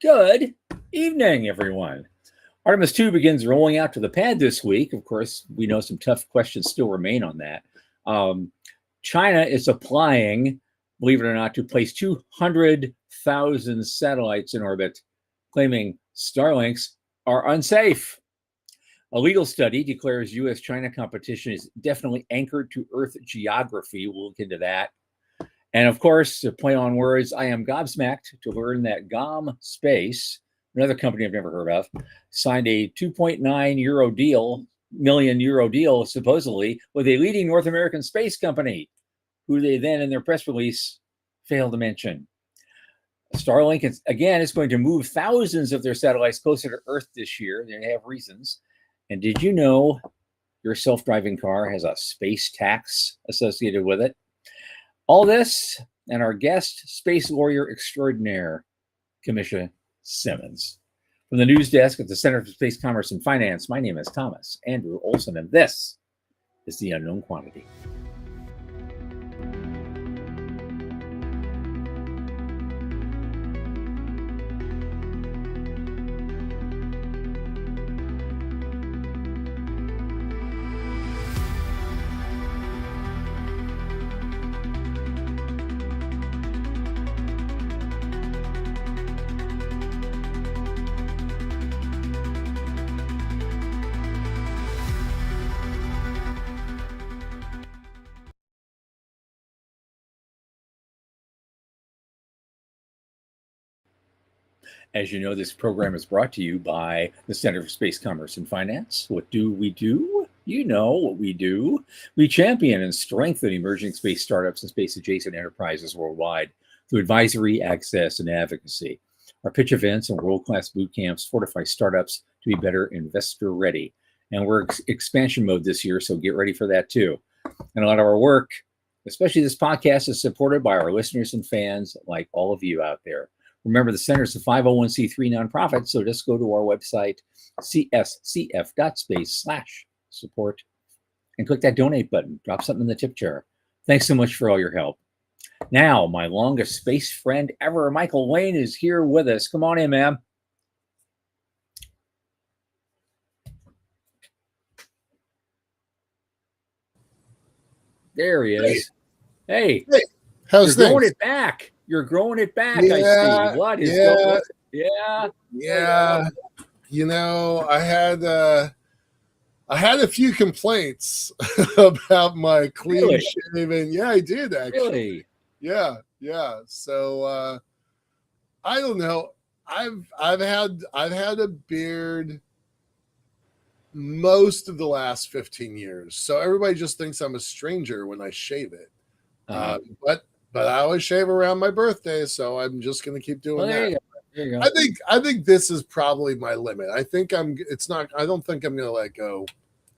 Good evening, everyone. Artemis 2 begins rolling out to the pad this week. Of course, we know some tough questions still remain on that. China is applying, believe it or not, to place 200,000 satellites in orbit, claiming Starlinks are unsafe. A legal study declares U.S.-China competition is definitely anchored to Earth geography. We'll look into that. And of course, to play on words, I am gobsmacked to learn that GOM Space, another company I've never heard of, signed a 2.9 million euro deal, supposedly, with a leading North American space company, who they then, in their press release, failed to mention. Starlink, is going to move thousands of their satellites closer to Earth this year. They have reasons. And did you know your self-driving car has a space tax associated with it? All this and our guest, space lawyer extraordinaire, Camisha Simmons. From the news desk at the Center for Space Commerce and Finance, my name is Thomas Andrew Olson, and this is The Unknown Quantity. As you know, this program is brought to you by the Center for Space Commerce and Finance. What do we do? You know what we do. We champion and strengthen emerging space startups and space-adjacent enterprises worldwide through advisory, access, and advocacy. Our pitch events and world-class boot camps fortify startups to be better investor-ready. And we're expansion mode this year, so get ready for that too. And a lot of our work, especially this podcast, is supported by our listeners and fans like all of you out there. Remember, the center is a 501c3 nonprofit, so just go to our website, cscf.space/support, and click that donate button. Drop something in the tip jar. Thanks so much for all your help. Now, my longest space friend ever, Michael Wayne, is here with us. Come on in, ma'am. There he is. Hey. How's You're growing it back. You're growing it back, I see. What is going on? Yeah. You know, I had a few complaints about my clean shaven. Yeah, I did actually. Really? Yeah. So I don't know. I've had a beard most of the last 15 years. So everybody just thinks I'm a stranger when I shave it. But I always shave around my birthday, so I'm just going to keep doing that. There you go. I think this is probably my limit. I don't think I'm going to let go.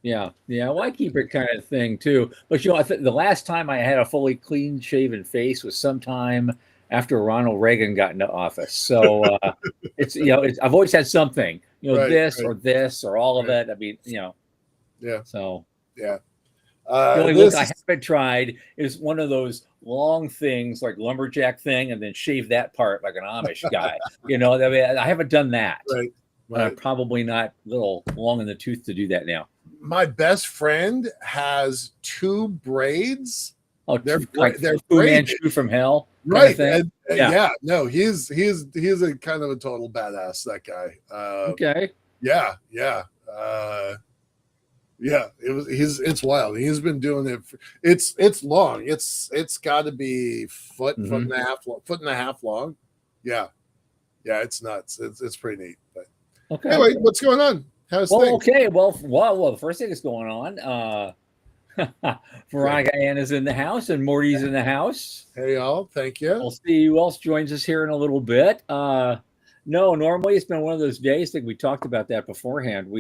Yeah. Well, I keep it kind of thing too. But I think the last time I had a fully clean shaven face was sometime after Ronald Reagan got into office. So I've always had something. Or this or all of it. I mean, Yeah. So yeah. The only look I haven't tried is one of those long things like lumberjack thing, and then shave that part like an Amish guy. I haven't done that. Right. I'm probably not a little long in the tooth to do that now. My best friend has two braids. Oh, they're Fu Manchu from hell, right? Kind of no, he's a kind of a total badass. That guy. Okay. Yeah. Yeah, it's wild. He's been doing it. It's long. It's got to be foot and a half long. Yeah, it's nuts. It's pretty neat. But okay, anyway, what's going on? How's things? Okay, well, the first thing that's going on. Veronica Ann is in the house and Morty's in the house. Hey y'all, thank you. We'll see who else joins us here in a little bit. No, normally it's been one of those days. I think we talked about that beforehand.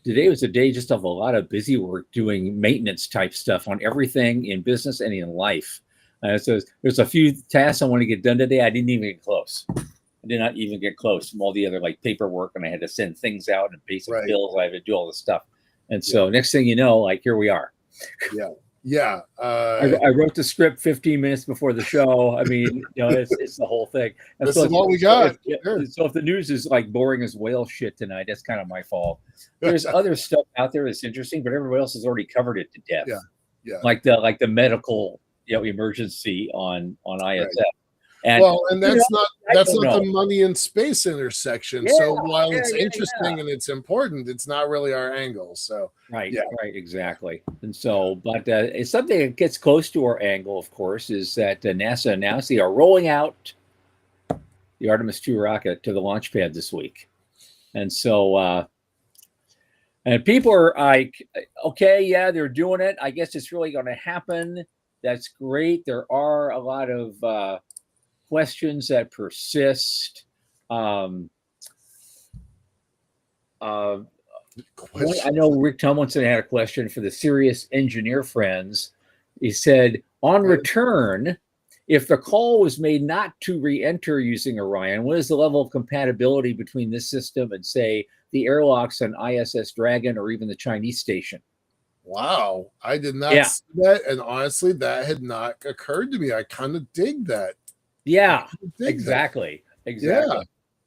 Today was a day just of a lot of busy work doing maintenance type stuff on everything in business and in life. So there's a few tasks I want to get done today. I didn't even get close. I did not even get close from all the other paperwork, and I had to send things out and basic bills. I had to do all this stuff. And so next thing you know, here we are. Yeah. I wrote the script 15 minutes before the show. I mean, it's the whole thing. And this is all we got. So if the news is like boring as whale shit tonight, that's kind of my fault. There's other stuff out there that's interesting, but everybody else has already covered it to death. Yeah. Like the medical emergency on ISS. Right. And that's not the money in space intersection. Yeah, so while it's interesting and it's important, it's not really our angle. So right, exactly. And so, but it's something that gets close to our angle, of course, is that NASA announced they are rolling out the Artemis 2 rocket to the launch pad this week. And so, and people are like, okay, yeah, they're doing it. I guess it's really going to happen. That's great. There are a lot of questions that persist. I know Rick Tomlinson had a question for the serious engineer friends. He said, on return, if the call was made not to re-enter using Orion, what is the level of compatibility between this system and, say, the airlocks on ISS Dragon or even the Chinese station? Wow, I did not see that, and honestly, that had not occurred to me. I kind of dig that. Yeah, exactly. Yeah.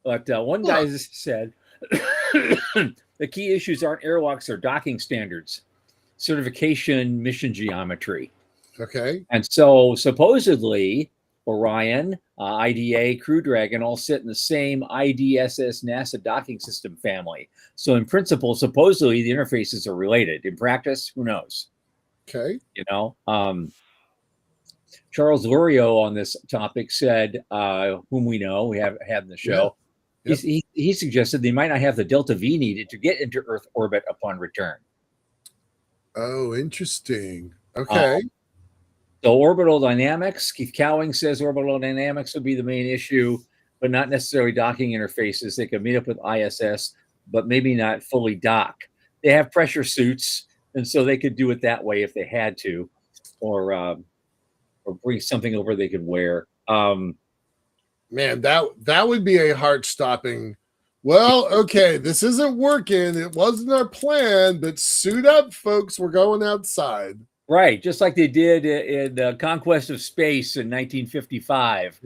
But one guy said the key issues aren't airlocks or docking standards, certification, mission geometry. Okay. And so supposedly Orion, IDA, Crew Dragon all sit in the same IDSS NASA docking system family. So in principle, supposedly the interfaces are related. In practice, who knows? Okay. Charles Lurio on this topic said, whom we know, we have had in the show, he suggested they might not have the delta V needed to get into Earth orbit upon return. Oh, interesting. Okay. So orbital dynamics, Keith Cowing says orbital dynamics would be the main issue, but not necessarily docking interfaces. They could meet up with ISS, but maybe not fully dock. They have pressure suits, and so they could do it that way if they had to, or bring something over they could wear. Man, that would be a heart-stopping. Well, okay, this isn't working. It wasn't our plan, but suit up, folks. We're going outside. Right, just like they did in the Conquest of Space in 1955.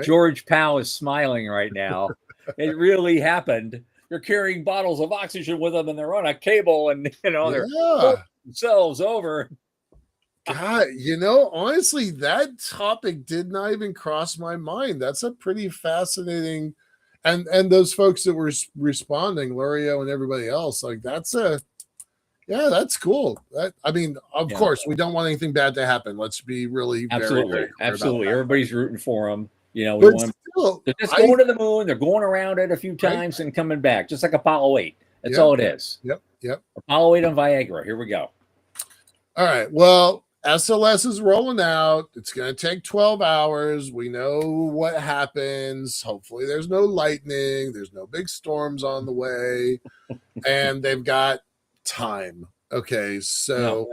George Powell is smiling right now. It really happened. They're carrying bottles of oxygen with them, and they're on a cable, and they're pulling themselves over. God, honestly, that topic did not even cross my mind. That's a pretty fascinating, and those folks that were responding, Lurio and everybody else, like that's cool. Of course, we don't want anything bad to happen. Let's be really absolutely. Everybody's rooting for them. They're just going to the moon. They're going around it a few times and coming back, just like Apollo 8. That's all it is. Yep. Apollo 8 on Viagra. Here we go. All right. Well, SLS is rolling out. It's going to take 12 hours. We know what happens. Hopefully there's no lightning. There's no big storms on the way. And they've got time. Okay. So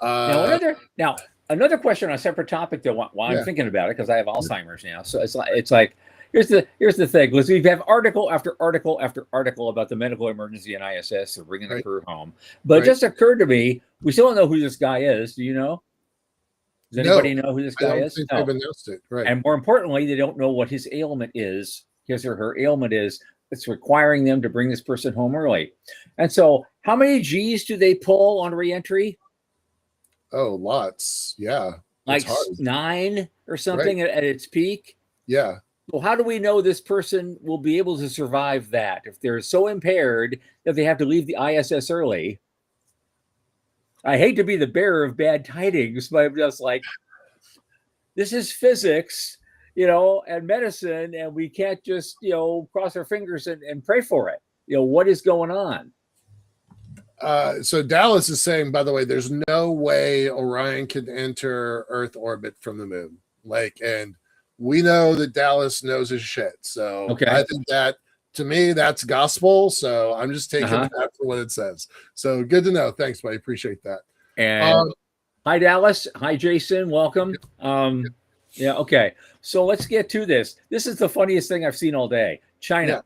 now another question on a separate topic though, while I'm thinking about it, because I have Alzheimer's now. So it's like here's the thing. Let's we have article after article after article about the medical emergency in ISS. They're bringing the crew home. But it just occurred to me, we still don't know who this guy is. Do you know? Does anybody know who this guy is? Think they've announced it. Right. And more importantly, they don't know what his ailment is. His or her ailment is. It's requiring them to bring this person home early. And so how many G's do they pull on reentry? Oh, lots. Yeah. Like 9 or something at its peak. Yeah. So how do we know this person will be able to survive that if they're so impaired that they have to leave the ISS early? I hate to be the bearer of bad tidings, but I'm just like, this is physics, and medicine, and we can't just, cross our fingers and pray for it. What is going on? So Dallas is saying, by the way, there's no way Orion can enter Earth orbit from the moon. And we know that Dallas knows his shit. So I think that, to me, that's gospel. So I'm just taking that for what it says. So good to know. Thanks, buddy. Appreciate that. And hi, Dallas. Hi, Jason. Welcome. Okay. So let's get to this. This is the funniest thing I've seen all day. China.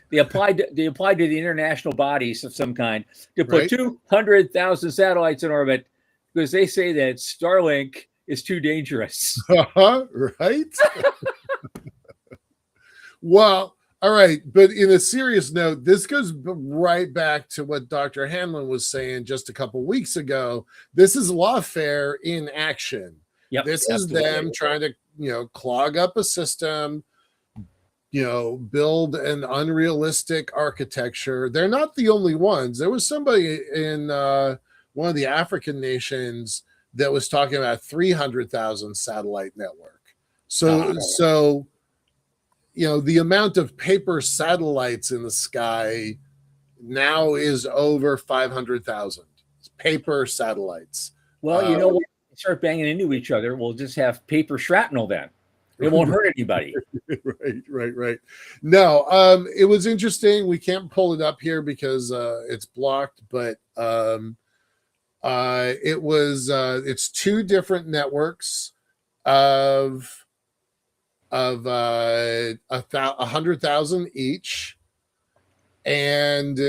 They applied to the international bodies of some kind to put 200,000 satellites in orbit. because they say that Starlink is too dangerous. Right? Well, all right. But in a serious note, this goes right back to what Dr. Hanlon was saying just a couple weeks ago. This is lawfare in action. Yep, this is them trying to, clog up a system, build an unrealistic architecture. They're not the only ones. There was somebody in one of the African nations that was talking about 300,000 satellite network. So the amount of paper satellites in the sky now is over 500,000 paper satellites. Well, when we start banging into each other, we'll just have paper shrapnel then. It won't hurt anybody. Right. No, it was interesting. We can't pull it up here because it's blocked, but it's two different networks of 100,000 each, and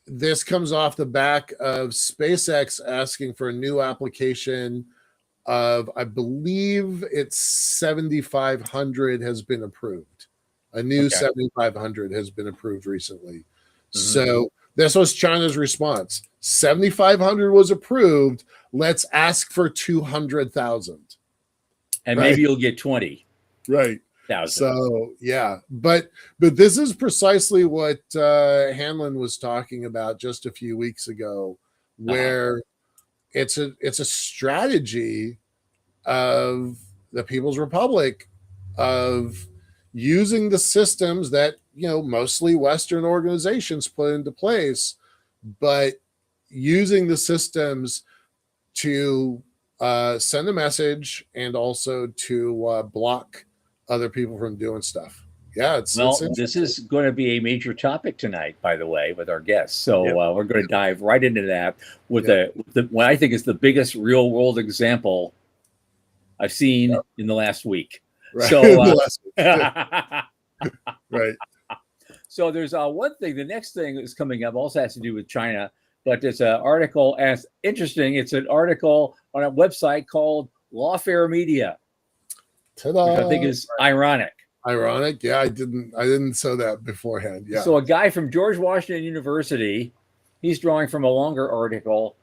this comes off the back of SpaceX asking for a new application of, I believe it's 7,500 has been approved. A new 7,500 has been approved recently. Mm-hmm. So this was China's response. 7,500 was approved. Let's ask for 200,000. And maybe you'll get 20. Right. So yeah, but this is precisely what Hanlon was talking about just a few weeks ago, where it's a strategy of the People's Republic of using the systems that mostly Western organizations put into place, but using the systems to send a message and also to block other people from doing stuff. Yeah, this is going to be a major topic tonight, by the way, with our guests. So we're going to dive right into that with what I think is the biggest real world example I've seen in the last week. Right. So, right. So there's one thing. The next thing that's coming up also has to do with China, but it's an article as interesting. It's an article on a website called Lawfare Media. Ta-da. Which I think is ironic. Ironic, yeah. I didn't say that beforehand. Yeah. So a guy from George Washington University, he's drawing from a longer article,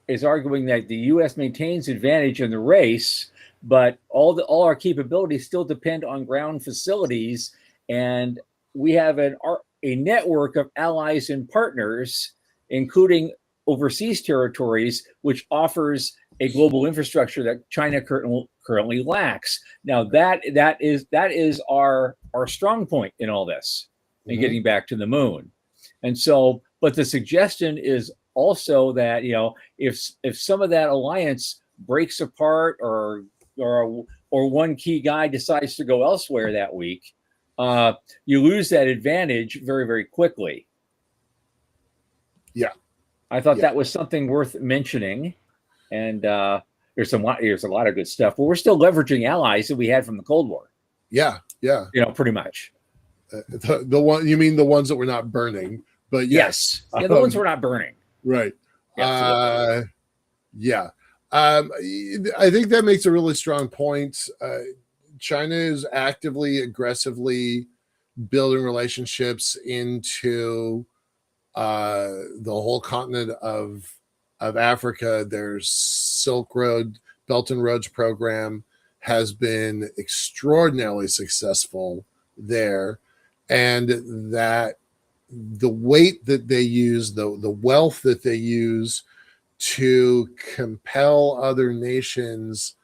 is arguing that the U.S. maintains advantage in the race, but all our capabilities still depend on ground facilities, and we have a network of allies and partners, including overseas territories, which offers a global infrastructure that China currently lacks. Now that is our strong point in all this, and getting back to the moon. And so, but the suggestion is also that if some of that alliance breaks apart, or one key guy decides to go elsewhere that week, you lose that advantage very, very quickly. Yeah, I thought that was something worth mentioning. And there's a lot of good stuff, but we're still leveraging allies that we had from the Cold War. Yeah. Pretty much. The one, you mean the ones that were not burning? But yes, the ones we're not burning. Right. I think that makes a really strong point. China is aggressively building relationships into the whole continent of Africa. Their Silk Road, Belt and Roads program has been extraordinarily successful there, and that the weight that they use, the wealth that they use to compel other nations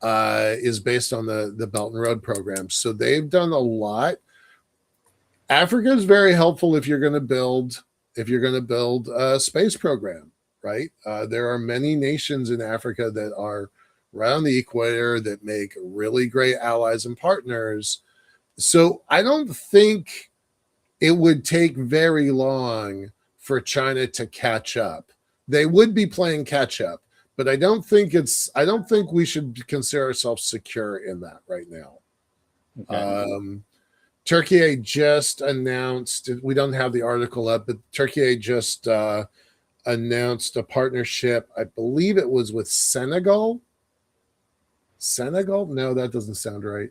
is based on the Belt and Road program. So they've done a lot. Africa is very helpful if you're going to build a space program. Right. There are many nations in Africa that are right on the equator that make really great allies and partners. So I don't think it would take very long for China to catch up. They would be playing catch up, but I don't think we should consider ourselves secure in that right now. Okay. Turkey just announced, we don't have the article up, but Turkey just announced a partnership. I believe it was with Senegal. Senegal? No, that doesn't sound right.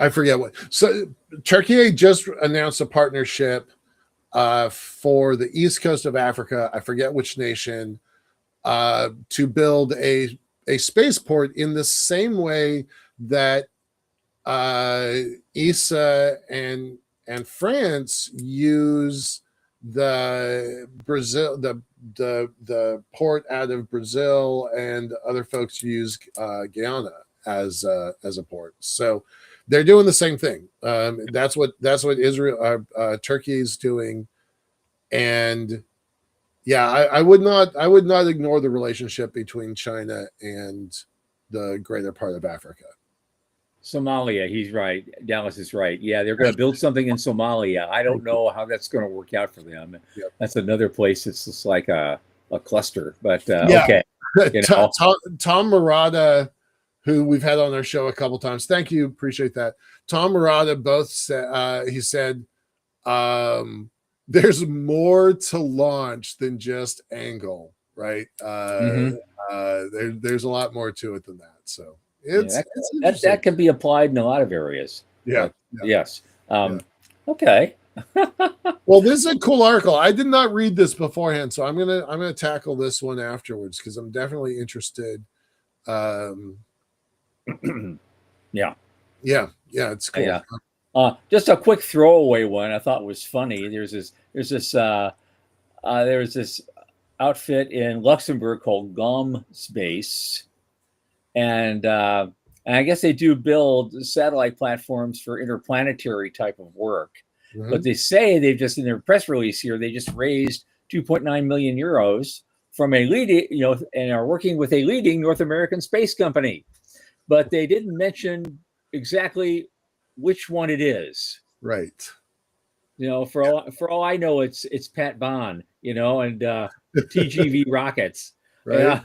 I forget what. So Turkey just announced a partnership for the east coast of Africa. I forget which nation, to build a spaceport in the same way that ESA and France use the Brazil, the port out of Brazil, and other folks use Guyana as a port. So they're doing the same thing. That's what Israel, Turkey is doing, and yeah, I would not ignore the relationship between China and the greater part of Africa. Somalia, he's right. Dallas is right. Yeah, they're going to build something in Somalia. I don't know how that's going to work out for them. Yep. That's another place that's just like a cluster. But okay. Tom Murata, who we've had on our show a couple times. Thank you. Appreciate that. Tom Murata both said, he said, there's more to launch than just angle, right? There's a lot more to it than that. So that can be applied in a lot of areas. Yes. Okay. Well, this is a cool article. I did not read this beforehand, so I'm gonna tackle this one afterwards because I'm definitely interested. Yeah, it's cool. Yeah. Just a quick throwaway one I thought was funny. There's this outfit in Luxembourg called GOM Space, and I guess they do build satellite platforms for interplanetary type of work. Mm-hmm. But they say they've just, in their press release here, they just raised 2.9 million euros from a leading, and are working with a leading North American space company. But they didn't mention exactly which one it is. Right. For all I know, it's Pat Bond, and TGV rockets. Right. Yeah.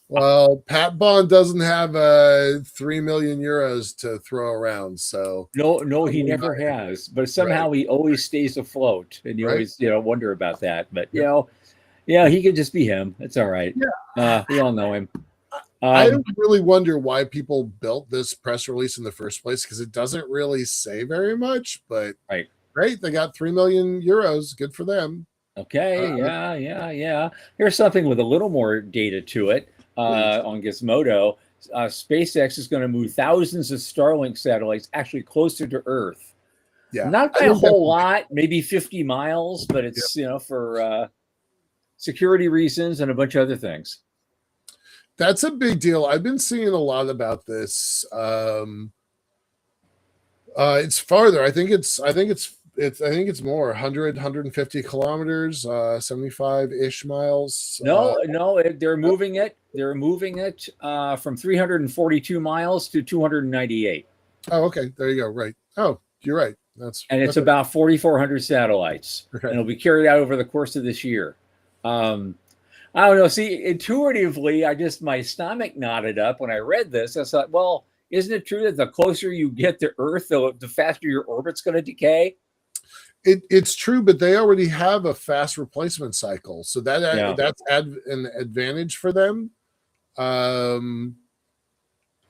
Well, Pat Bond doesn't have 3 million euros to throw around, so no, he never has. But somehow he always stays afloat, and you always wonder about that. But he could just be him. It's all right. Yeah, we all know him. I really wonder why people built this press release in the first place, because it doesn't really say very much. But great, they got 3 million euros. Good for them. Okay, yeah. Here's something with a little more data to it. On Gizmodo, SpaceX is going to move thousands of Starlink satellites actually closer to Earth. Yeah, not by a whole lot, maybe 50 miles, but it's for security reasons and a bunch of other things. That's a big deal. I've been seeing a lot about this. It's farther. I think it's more 150 kilometers, 75-ish miles. No, they're moving it. They're moving it from 342 miles to 298. Oh, okay. There you go. Right. Oh, you're right. It's about 4,400 satellites. Okay. And it'll be carried out over the course of this year. I don't know. See, intuitively, my stomach knotted up when I read this. I thought, well, isn't it true that the closer you get to Earth, the faster your orbit's going to decay? It's true, but they already have a fast replacement cycle, so that's an advantage for them. During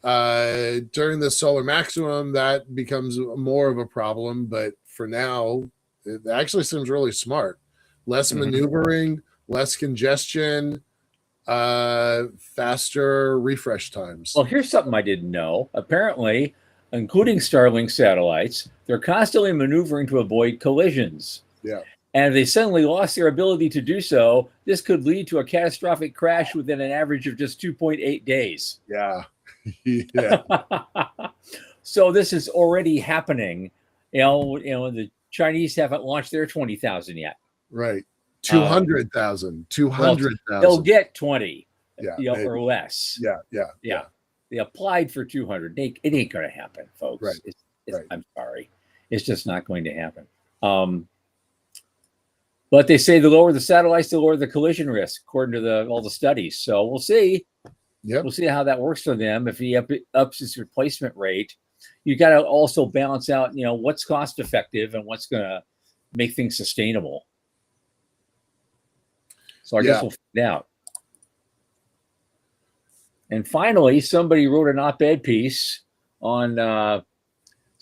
the solar maximum, that becomes more of a problem, but for now, it actually seems really smart. Less maneuvering, less congestion, faster refresh times. Well, here's something I didn't know. Apparently, including Starlink satellites, they're constantly maneuvering to avoid collisions. Yeah. And if they suddenly lost their ability to do so, this could lead to a catastrophic crash within an average of just 2.8 days. Yeah. So this is already happening. The Chinese haven't launched their 20,000 yet. Right. 200,000. 200,000. They'll get 20. Yeah. Or less. Yeah. They applied for 200. It ain't going to happen, folks. Right. I'm sorry. It's just not going to happen. But they say the lower the satellites, the lower the collision risk, according to all the studies. So we'll see. Yep. We'll see how that works for them. If he ups his replacement rate, you got to also balance out, what's cost effective and what's going to make things sustainable. So I guess we'll find out. And finally, somebody wrote an op-ed piece on the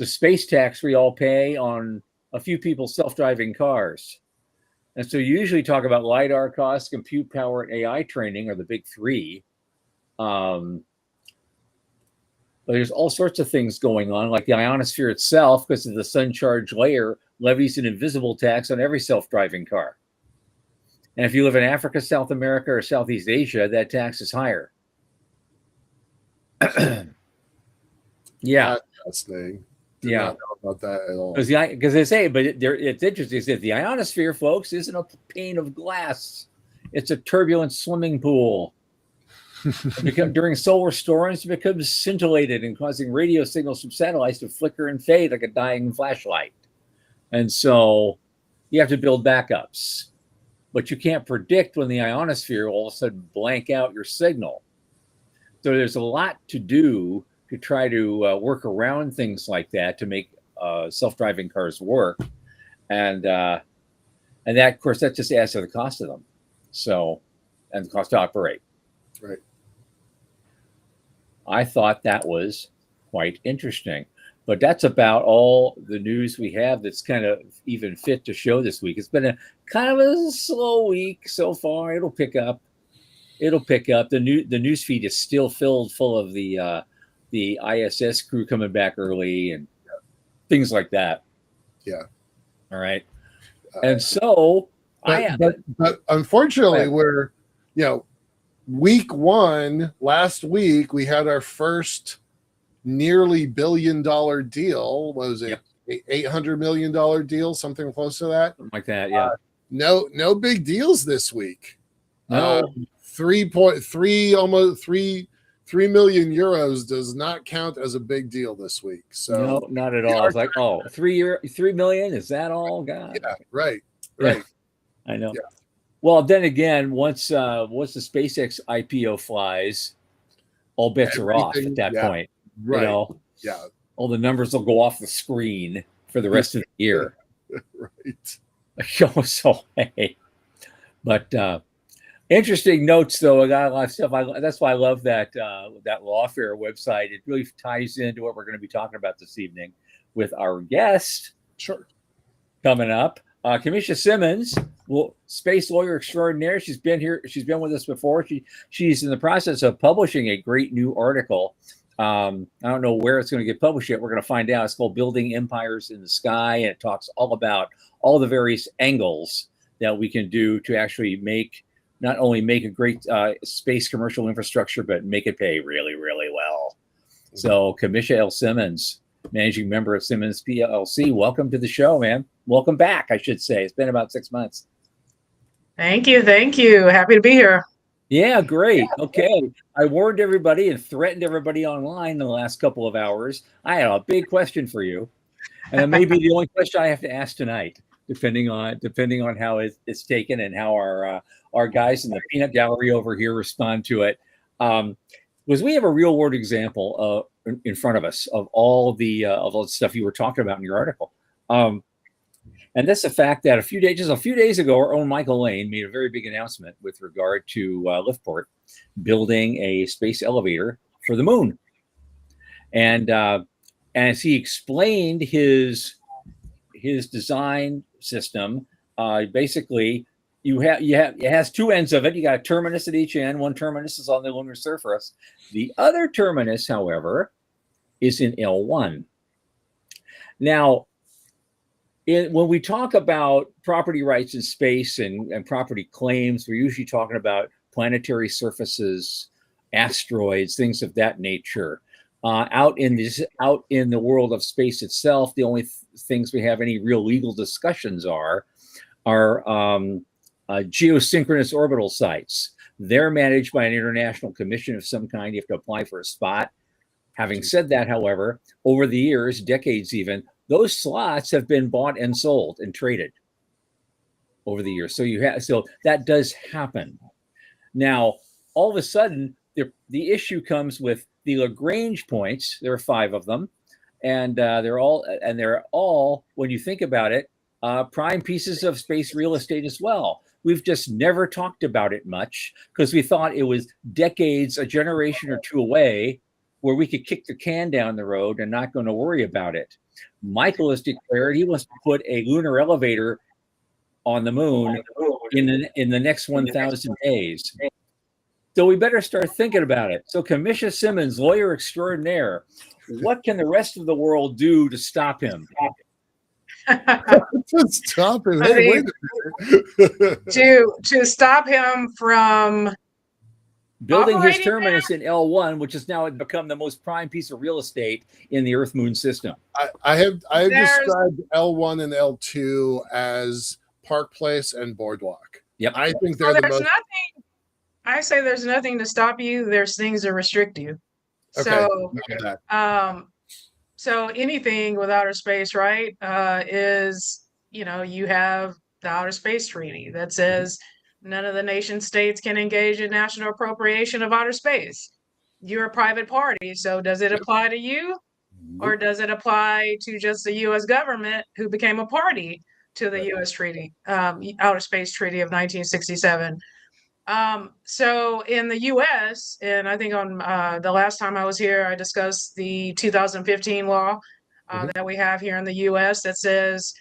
space tax we all pay on a few people's self-driving cars. And so you usually talk about LiDAR costs, compute power, and AI training are the big three. But there's all sorts of things going on, like the ionosphere itself, because of the sun-charged layer, levies an invisible tax on every self-driving car. And if you live in Africa, South America, or Southeast Asia, that tax is higher. Yeah. That's fascinating. Did Yeah. not know about that at all. Because they say, but it's interesting, that the ionosphere, folks, isn't a pane of glass. It's a turbulent swimming pool. During solar storms, it becomes scintillated and causing radio signals from satellites to flicker and fade like a dying flashlight. And so you have to build backups. But you can't predict when the ionosphere will all of a sudden blank out your signal. So there's a lot to do to try to work around things like that to make self-driving cars work. And that, of course, that just adds to the cost of them. So, and the cost to operate. Right. I thought that was quite interesting. But that's about all the news we have that's kind of even fit to show this week. It's been a kind of a slow week so far. It'll pick up. It'll pick up. The news feed is still filled full of the ISS crew coming back early and things like that. Yeah. All right. And so, but unfortunately, we're, week one, last week, we had our first nearly $1 billion deal. What was it? Yep. $800 million deal, something close to that. Something like that. Yeah. No big deals this week. No. 3 million euros does not count as a big deal this week. So no, not at all. It's like, 3 million, is that all? God. Yeah, right. Yeah, I know. Yeah. Well, then again, once the SpaceX IPO flies, all bets are off at that point. Right. Yeah. All the numbers will go off the screen for the rest of the year. Right. So hey. But interesting notes, though. I got a lot of stuff. That's why I love that Lawfare website. It really ties into what we're going to be talking about this evening with our guest. Sure. Coming up, Camisha Simmons, space lawyer extraordinaire. She's been here. She's been with us before. She's in the process of publishing a great new article. I don't know where it's going to get published yet. We're going to find out. It's called "Building Empires in the Sky," and it talks all about all the various angles that we can do to actually not only make a great space commercial infrastructure, but make it pay really, really well. So Camisha L. Simmons, managing member of Simmons PLLC, welcome to the show, man. Welcome back, I should say. It's been about 6 months. Thank you. Happy to be here. Yeah, great. Okay. I warned everybody and threatened everybody online the last couple of hours. I have a big question for you. And it may be the only question I have to ask tonight, depending on how it's taken and how our guys in the peanut gallery over here respond to it. Was we have a real world example in front of us of all the stuff you were talking about in your article. And that's the fact that a few days ago, our own Michael Lane made a very big announcement with regard to Liftport building a space elevator for the moon. And as he explained his design system, basically it has two ends of it. You got a terminus at each end. One terminus is on the lunar surface. The other terminus, however, is in L1. Now, when we talk about property rights in space and property claims, we're usually talking about planetary surfaces, asteroids, things of that nature. Out in the world of space itself, the only things we have any real legal discussions are geosynchronous orbital sites. They're managed by an international commission of some kind. You have to apply for a spot. Having said that, however, over the years, decades even, those slots have been bought and sold and traded over the years. So that does happen. Now, all of a sudden, the issue comes with the Lagrange points. There are 5 of them, and they're all, when you think about it, prime pieces of space real estate as well. we've just never talked about it much because we thought it was decades, a generation or two away, where we could kick the can down the road and not going to worry about it. Michael has declared he wants to put a lunar elevator on the moon in the next 1,000 days. So we better start thinking about it. So Camisha Simmons, lawyer extraordinaire, what can the rest of the world do to stop him? To stop him? Hey, wait a minute. to stop him from building his terminus in L1, which has now become the most prime piece of real estate in the Earth Moon system. I have described L1 and L2 as Park Place and Boardwalk. Yep. I think they're the most. I say there's nothing to stop you. There's things that restrict you. Okay. So anything with outer space, right, is, you have the Outer Space Treaty that says none of the nation states can engage in national appropriation of outer space. You're a private party, so does it apply to you? Or does it apply to just the U.S. government who became a party to the U.S. Treaty, Outer Space Treaty of 1967? So in the U.S., and I think on the last time I was here, I discussed the 2015 law that we have here in the U.S. that says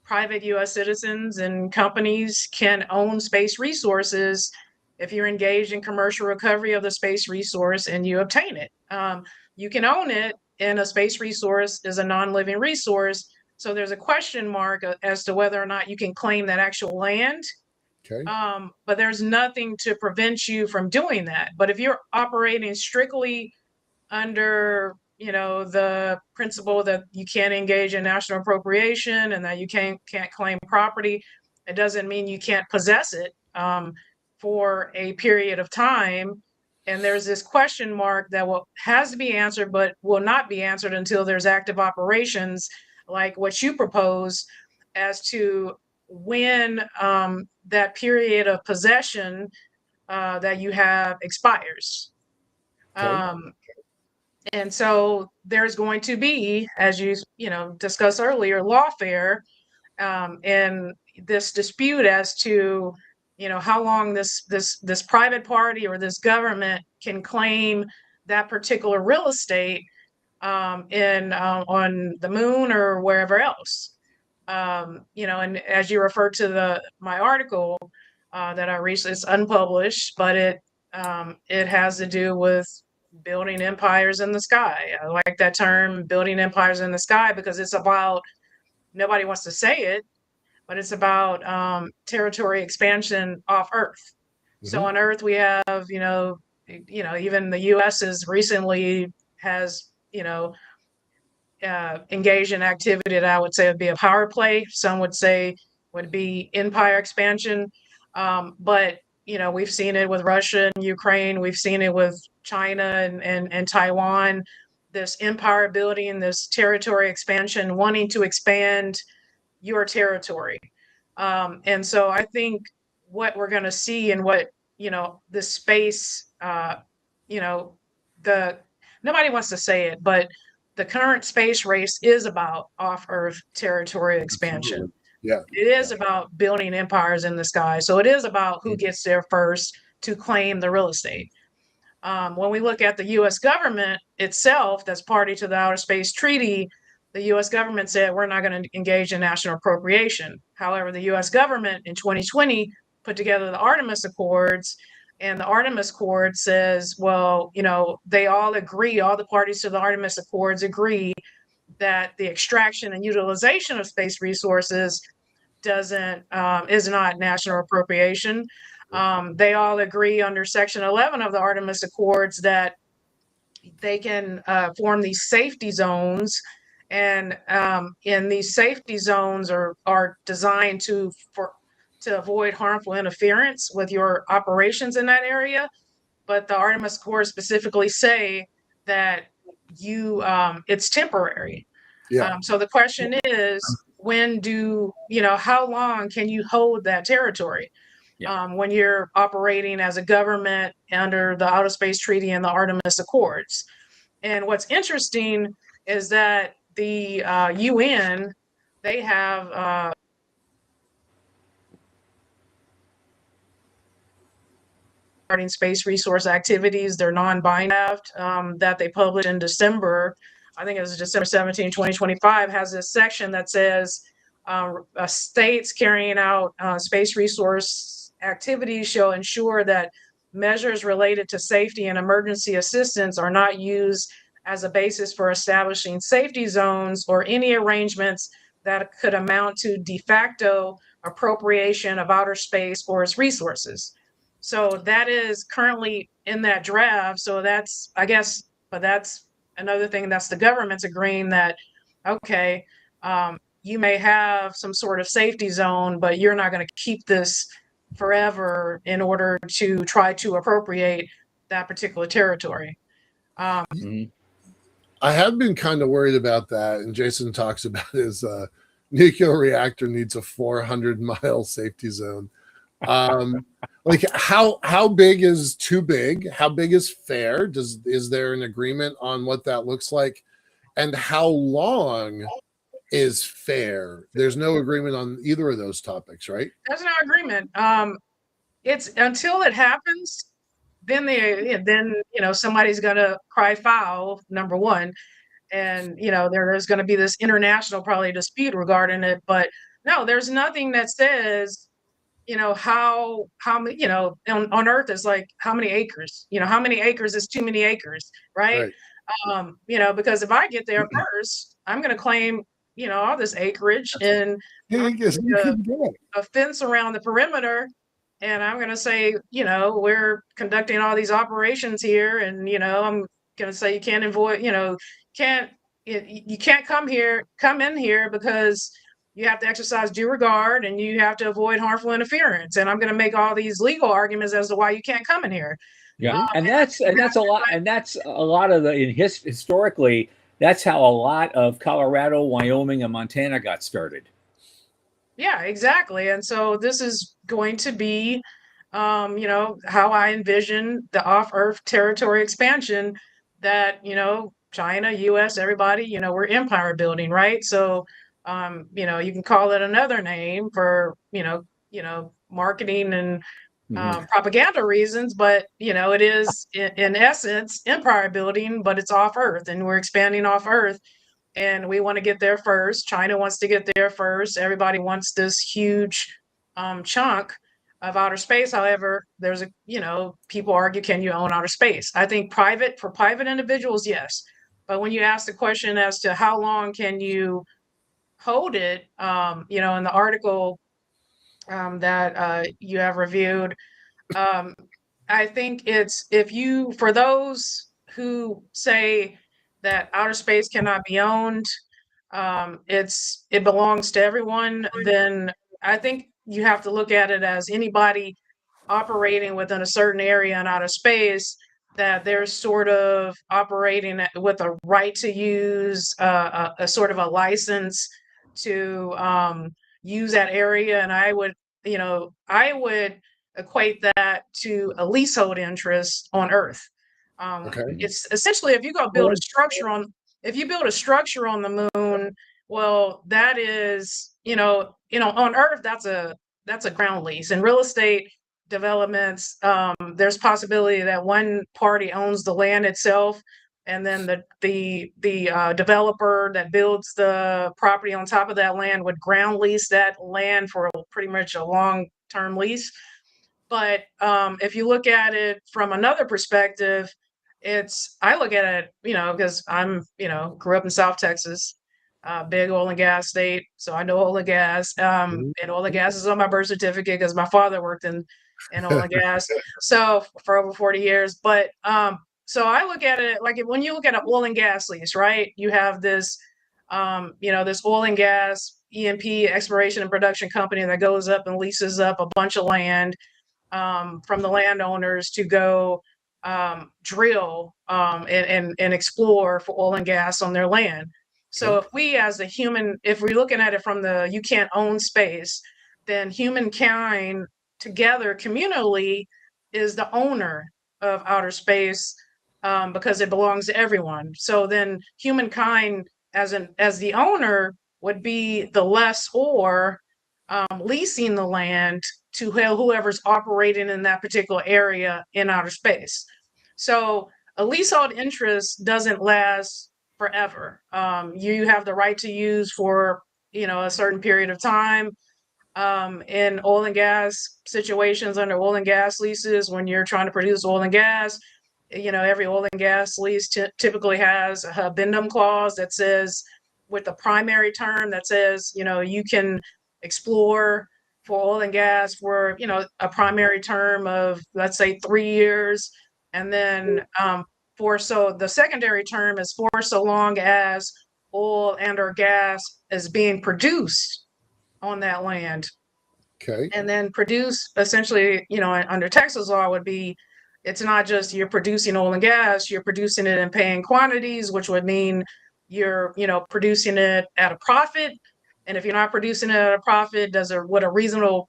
private U.S. citizens and companies can own space resources if you're engaged in commercial recovery of the space resource and you obtain it. You can own it, and a space resource is a non-living resource. So there's a question mark as to whether or not you can claim that actual land. Okay. But there's nothing to prevent you from doing that. But if you're operating strictly under, the principle that you can't engage in national appropriation and that you can't claim property, it doesn't mean you can't possess it for a period of time. And there's this question mark that has to be answered, but will not be answered until there's active operations like what you propose, as to when that period of possession that you have expires. Okay. And so there's going to be, as you discussed earlier, lawfare and this dispute as to how long this private party or this government can claim that particular real estate on the moon or wherever else. And as you refer to my article that I recently, it's unpublished, but it has to do with building empires in the sky. I like that term, building empires in the sky, because it's about, nobody wants to say it, but it's about territory expansion off Earth. So on Earth we have, even the U.S. recently has, engaged in activity that I would say would be a power play. Some would say would be empire expansion. But, we've seen it with Russia and Ukraine. We've seen it with China and Taiwan, this empire building, this territory expansion, wanting to expand your territory. And so I think what we're going to see and what, the space, nobody wants to say it, but the current space race is about off-Earth territory expansion. Absolutely. Yeah. It is about building empires in the sky. So it is about who gets there first to claim the real estate. When we look at the U.S. government itself, that's party to the Outer Space Treaty, the U.S. government said we're not going to engage in national appropriation. However, the U.S. government in 2020 put together the Artemis Accords, and the Artemis Accord says, well, they all agree, all the parties to the Artemis Accords agree that the extraction and utilization of space resources is not national appropriation. They all agree under Section 11 of the Artemis Accords that they can form these safety zones, and in these safety zones are designed to avoid harmful interference with your operations in that area. But the Artemis Accords specifically say that it's temporary. Yeah. So the question is, how long can you hold that territory? When you're operating as a government under the Outer Space Treaty and the Artemis Accords. And what's interesting is that the UN, they have regarding space resource activities, their non-binding draft that they published in December, I think it was December 17, 2025, has this section that says states carrying out space resource activities shall ensure that measures related to safety and emergency assistance are not used as a basis for establishing safety zones or any arrangements that could amount to de facto appropriation of outer space or its resources. So that is currently in that draft. So that's, I guess, but that's another thing, that's the government's agreeing that, okay, you may have some sort of safety zone, but you're not going to keep this forever in order to try to appropriate that particular territory. I have been kind of worried about that, and Jason talks about his nuclear reactor needs a 400-mile safety zone. Like how big is too big? How big is fair? Is there an agreement on what that looks like? And how long is fair? There's no agreement on either of those topics, right? There's no agreement. It's until it happens, then somebody's gonna cry foul, number one. And there is going to be this international probably dispute regarding it, but no, there's nothing that says how many on Earth is like how many acres, how many acres is too many acres, right? Because if I get there first, I'm going to claim all this acreage and a fence around the perimeter, and I'm going to say we're conducting all these operations here, and I'm going to say you can't avoid you can't come in here because you have to exercise due regard and you have to avoid harmful interference. And I'm going to make all these legal arguments as to why you can't come in here. Yeah, and that's a lot of historically, that's how a lot of Colorado, Wyoming, and Montana got started. Yeah, exactly. And so this is going to be, how I envision the off-Earth territory expansion that, China, US, everybody, we're empire building, right? So, you can call it another name for, marketing and propaganda reasons, but, it is in essence empire building, but it's off Earth and we're expanding off Earth and we want to get there first. China wants to get there first. Everybody wants this huge chunk of outer space. However, there's people argue, can you own outer space? I think for private individuals, yes. But when you ask the question as to how long can you hold it, in the article that you have reviewed, I think it's for those who say that outer space cannot be owned, it belongs to everyone, then I think you have to look at it as anybody operating within a certain area in outer space, that they're sort of operating with a right to use a sort of a license to use that area. And I would equate that to a leasehold interest on Earth. It's essentially, if you build a structure on the moon, well, that is, on Earth, that's a ground lease. And real estate developments, there's possibility that one party owns the land itself, and then the developer that builds the property on top of that land would ground lease that land for pretty much a long-term lease. But if you look at it from another perspective, I look at it, because I'm, grew up in South Texas, big oil and gas state. So I know oil and gas, and oil and gas is on my birth certificate because my father worked in oil and gas. So for over 40 years. But so I look at it like when you look at an oil and gas lease, right? You have this, this oil and gas E&P exploration and production company that goes up and leases up a bunch of land from the landowners to go drill and explore for oil and gas on their land. So if we as a human, if we're looking at it from the you can't own space, then humankind together communally is the owner of outer space because it belongs to everyone. So then humankind as the owner would be the lessor leasing the land to whoever's operating in that particular area in outer space. So a leasehold interest doesn't last forever. You have the right to use for, a certain period of time. In oil and gas situations under oil and gas leases, when you're trying to produce oil and gas, every oil and gas lease typically has a addendum clause that says, with the primary term that says, you can explore for oil and gas for, a primary term of, let's say, 3 years. And then the secondary term is for so long as oil and or gas is being produced on that land. Okay. And then produce, essentially, under Texas law would be, it's not just you're producing oil and gas, you're producing it in paying quantities, which would mean you're, producing it at a profit. And if you're not producing it at a profit, would a reasonable,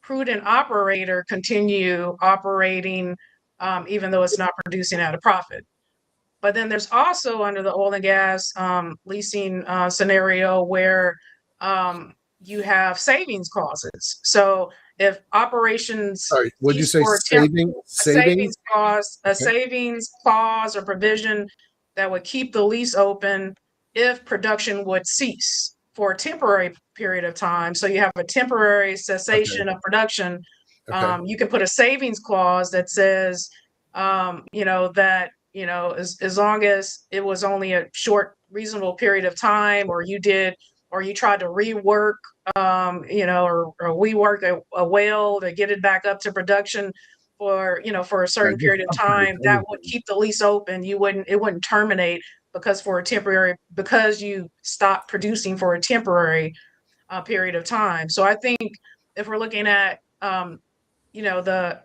prudent operator continue operating, even though it's not producing at a profit? But then there's also, under the oil and gas leasing scenario, where you have savings clauses. So if operations, sorry, what did you say? savings clause, a savings clause or provision that would keep the lease open if production would cease for a temporary period of time. So you have a temporary cessation of production. You can put a savings clause that says, that, as long as it was only a short, reasonable period of time, or you tried to rework, or rework a well to get it back up to production for a certain period of time, that would keep the lease open. It wouldn't terminate because you stopped producing for a temporary period of time. So I think if we're looking at, the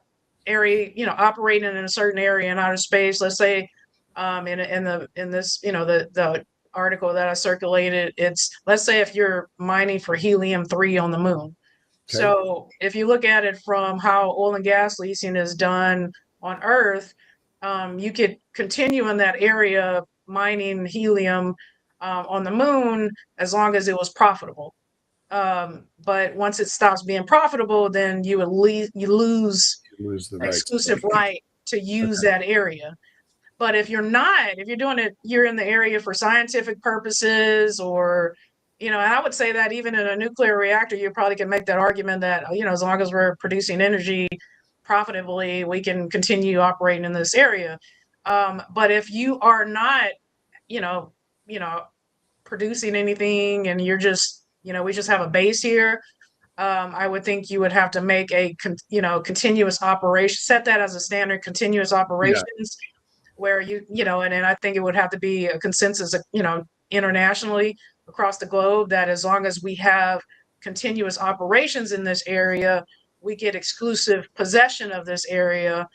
area, operating in a certain area in outer space, let's say, in this, the article that I circulated, it's, let's say if you're mining for helium-3 on the moon. Okay. So if you look at it from how oil and gas leasing is done on Earth, you could continue in that area mining helium on the moon as long as it was profitable. But once it stops being profitable, then you lose the exclusive right to use that area. But if you're doing it, you're in the area for scientific purposes, or, and I would say that even in a nuclear reactor, you probably can make that argument that, as long as we're producing energy profitably, we can continue operating in this area. But if you are not, producing anything, and you're just, we just have a base here, I would think you would have to make a, continuous operation, set that as a standard continuous operations, where and I think it would have to be a consensus, internationally across the globe, that as long as we have continuous operations in this area, we get exclusive possession of this area.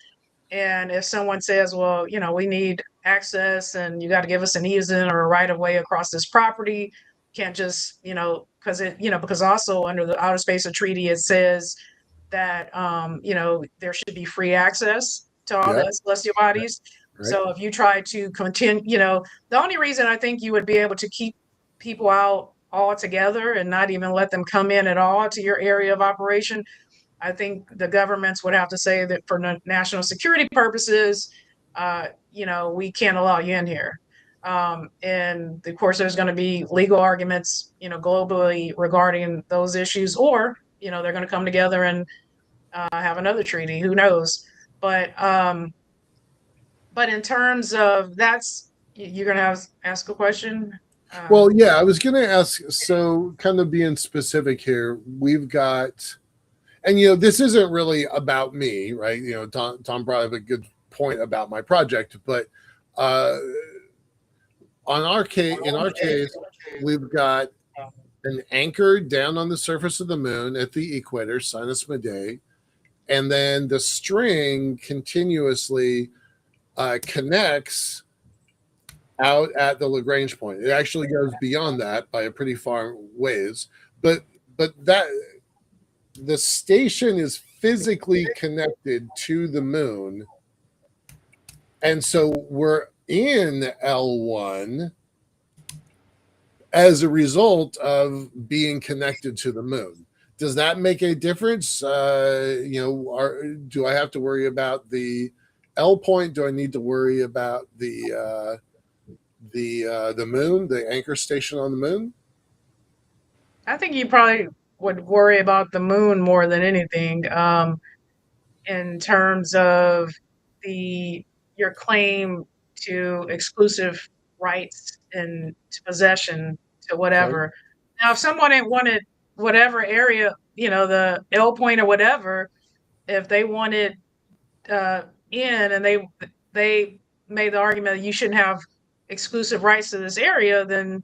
And if someone says, well, we need access and you got to give us an easement or a right of way across this property, can't just, because also under the Outer Space Treaty, it says that, there should be free access to all the celestial bodies. Right. So if you try to continue, the only reason I think you would be able to keep people out altogether and not even let them come in at all to your area of operation, I think the governments would have to say that for national security purposes, we can't allow you in here. And of course, there's going to be legal arguments, globally regarding those issues, or, they're going to come together and have another treaty. Who knows? But in terms of you're going to ask a question. Well, yeah, I was going to ask. So, kind of being specific here, we've got, and this isn't really about me, right? Tom brought up a good point about my project, but in our case, we've got an anchor down on the surface of the moon at the equator, Sinus Medae, and then the string continuously connects out at the Lagrange point. It actually goes beyond that by a pretty far ways, but that the station is physically connected to the moon, and so we're in L1 as a result of being connected to the moon. does that make a difference? Do I have to worry about the L point? Do I need to worry about the moon, the anchor station on the moon? I think you probably would worry about the moon more than anything, in terms of your claim to exclusive rights and to possession to whatever. Okay. Now, if someone had wanted whatever area, the L point or whatever, if they wanted in and they made the argument that you shouldn't have exclusive rights to this area, then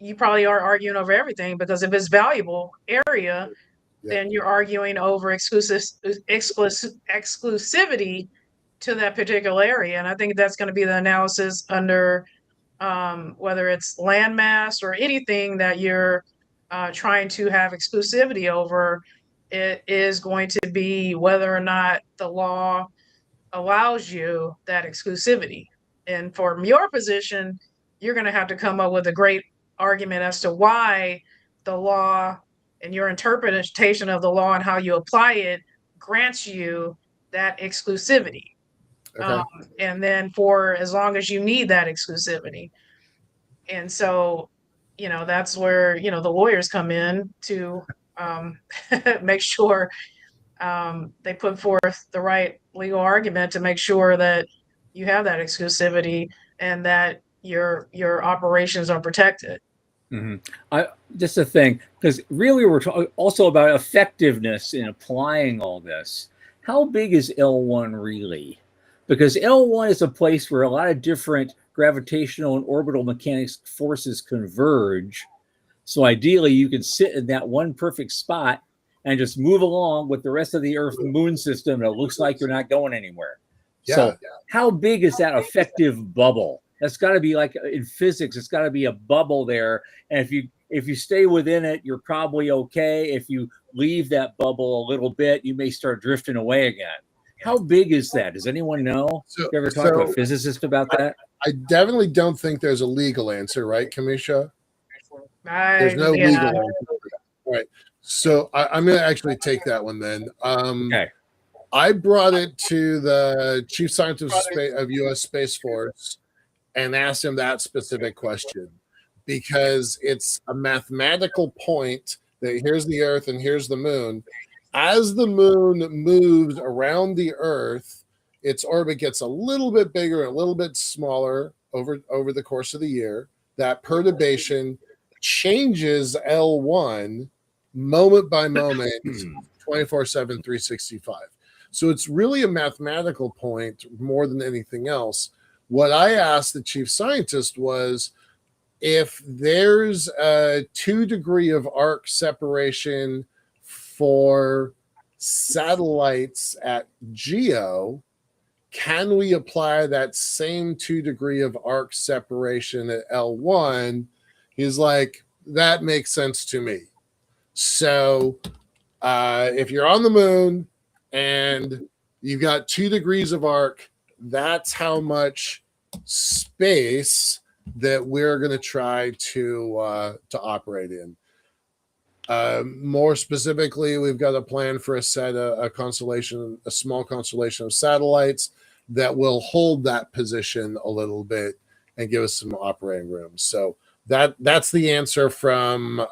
you probably are arguing over everything, because if it's valuable area, then you're arguing over exclusivity to that particular area. And I think that's going to be the analysis under whether it's landmass or anything that you're trying to have exclusivity over. It is going to be whether or not the law allows you that exclusivity. And from your position, you're going to have to come up with a great argument as to why the law and your interpretation of the law and how you apply it grants you that exclusivity. Okay. And then for as long as you need that exclusivity. And so, that's where, the lawyers come in to make sure they put forth the right legal argument to make sure that you have that exclusivity and that your operations are protected. Mm-hmm. Just a thing, because really we're talking also about effectiveness in applying all this. How big is L1 really? Because L1 is a place where a lot of different gravitational and orbital mechanics forces converge. So ideally, you can sit in that one perfect spot and just move along with the rest of the Earth moon system, and it looks like you're not going anywhere. Yeah. So how big is that effective bubble? That's got to be like in physics, it's got to be a bubble there. And if you stay within it, you're probably okay. If you leave that bubble a little bit, you may start drifting away again. How big is that? Does anyone know? You ever talked to a physicist about that? I definitely don't think there's a legal answer, right, Camisha? There's no legal answer. Right. So I'm going to actually take that one then. Okay. I brought it to the chief scientist of U.S. Space Force and asked him that specific question, because it's a mathematical point that here's the Earth and here's the moon. As the moon moves around the Earth, its orbit gets a little bit bigger, a little bit smaller over the course of the year. That perturbation changes L1 moment by moment, 24/7, 365. So it's really a mathematical point more than anything else. What I asked the chief scientist was, if there's a 2 degree of arc separation for satellites at GEO, can we apply that same 2 degree of arc separation at L1? He's like, that makes sense to me. So if you're on the moon and you've got 2 degrees of arc, that's how much space that we're going to try to operate in. More specifically, we've got a plan for a small constellation of satellites that will hold that position a little bit and give us some operating room. So that's the answer from